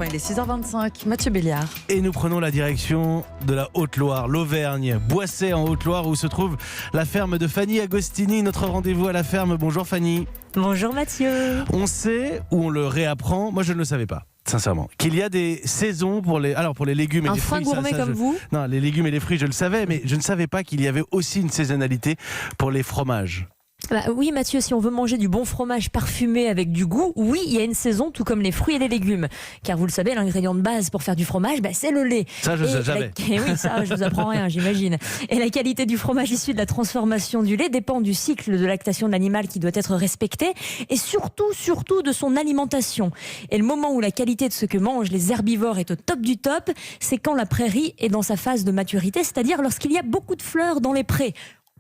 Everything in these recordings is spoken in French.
Ouais, il est 6h25, Mathieu Béliard. Et nous prenons la direction de la Haute-Loire, l'Auvergne, Boissey en Haute-Loire, où se trouve la ferme de Fanny Agostini. Notre rendez-vous à la ferme. Bonjour Fanny. Bonjour Mathieu. On sait, ou on le réapprend, moi je ne le savais pas, sincèrement, qu'il y a des saisons pour les légumes et Un les fin fruits. gourmet comme vous. Non, les légumes et les fruits, je le savais, mais je ne savais pas qu'il y avait aussi une saisonnalité pour les fromages. Bah oui Mathieu, si on veut manger du bon fromage parfumé avec du goût, oui, il y a une saison, tout comme les fruits et les légumes. Car vous le savez, l'ingrédient de base pour faire du fromage, c'est le lait. Ça, je ne savais. Et oui, ça, je vous apprends rien, j'imagine. Et la qualité du fromage issu de la transformation du lait dépend du cycle de lactation de l'animal qui doit être respecté et surtout de son alimentation. Et le moment où la qualité de ce que mangent les herbivores est au top du top, c'est quand la prairie est dans sa phase de maturité, c'est-à-dire lorsqu'il y a beaucoup de fleurs dans les prés.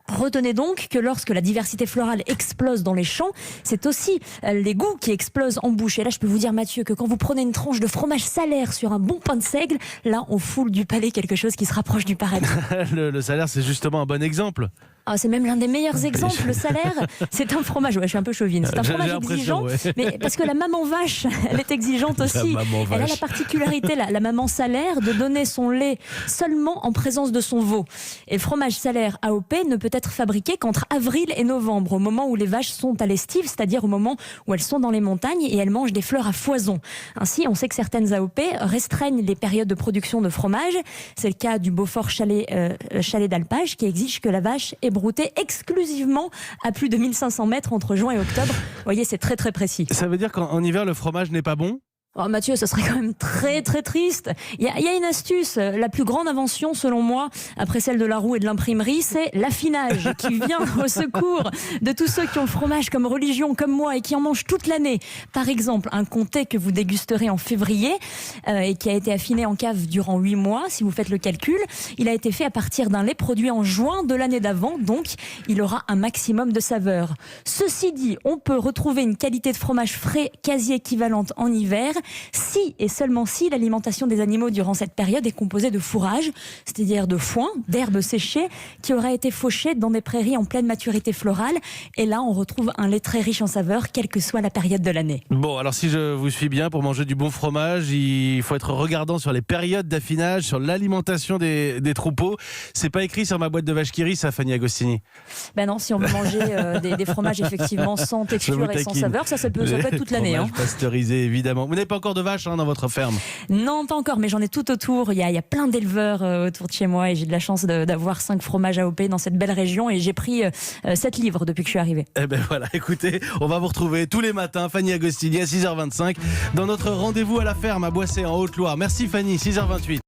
Retenez donc que lorsque la diversité florale explose dans les champs, c'est aussi les goûts qui explosent en bouche. Et là, je peux vous dire, Mathieu, que quand vous prenez une tranche de fromage salaire sur un bon pain de seigle, là, on foule du palais quelque chose qui se rapproche du paradis. Le salaire, c'est justement un bon exemple. Ah, c'est même l'un des meilleurs exemples. Le salaire, c'est un fromage. Ouais, je suis un peu chauvine. C'est un fromage exigeant, ouais. mais parce que la maman vache, elle est exigeante aussi. Elle a la particularité, la maman salaire, de donner son lait seulement en présence de son veau. Et le fromage salaire AOP ne peut être fabriqué qu'entre avril et novembre, au moment où les vaches sont à l'estive, c'est-à-dire au moment où elles sont dans les montagnes et elles mangent des fleurs à foison. Ainsi, on sait que certaines AOP restreignent les périodes de production de fromage. C'est le cas du Beaufort Chalet d'Alpage, qui exige que la vache ait brouté exclusivement à plus de 1500 mètres entre juin et octobre. Vous voyez, c'est très très précis. Ça veut dire qu'en hiver, le fromage n'est pas bon ? Oh Mathieu, ça serait quand même très très triste. Il y a une astuce, la plus grande invention selon moi, après celle de la roue et de l'imprimerie, c'est l'affinage qui vient au secours de tous ceux qui ont le fromage comme religion, comme moi, et qui en mangent toute l'année. Par exemple, un comté que vous dégusterez en février et qui a été affiné en cave durant 8 mois, si vous faites le calcul, il a été fait à partir d'un lait produit en juin de l'année d'avant, donc il aura un maximum de saveur. Ceci dit, on peut retrouver une qualité de fromage frais quasi équivalente en hiver, si et seulement si l'alimentation des animaux durant cette période est composée de fourrage, c'est-à-dire de foin, d'herbes séchées qui auraient été fauchées dans des prairies en pleine maturité florale. Et là, on retrouve un lait très riche en saveurs, quelle que soit la période de l'année. Bon, alors si je vous suis bien, pour manger du bon fromage, il faut être regardant sur les périodes d'affinage, sur l'alimentation des troupeaux. C'est pas écrit sur ma boîte de vache qui rit, ça, Fanny Agostini. Ben non, si on veut manger des fromages effectivement sans texture et sans saveur, ça peut être toute l'année. Fromage pasteurisé, évidemment. Vous n'avez pas encore de vaches dans votre ferme? Non, pas encore, mais j'en ai tout autour. Il y a plein d'éleveurs autour de chez moi et j'ai de la chance d'avoir 5 fromages AOP dans cette belle région et j'ai pris 7 livres depuis que je suis arrivée. Eh ben voilà, écoutez, on va vous retrouver tous les matins, Fanny Agostini à 6h25 dans notre rendez-vous à la ferme à Boissey en Haute-Loire. Merci Fanny, 6h28.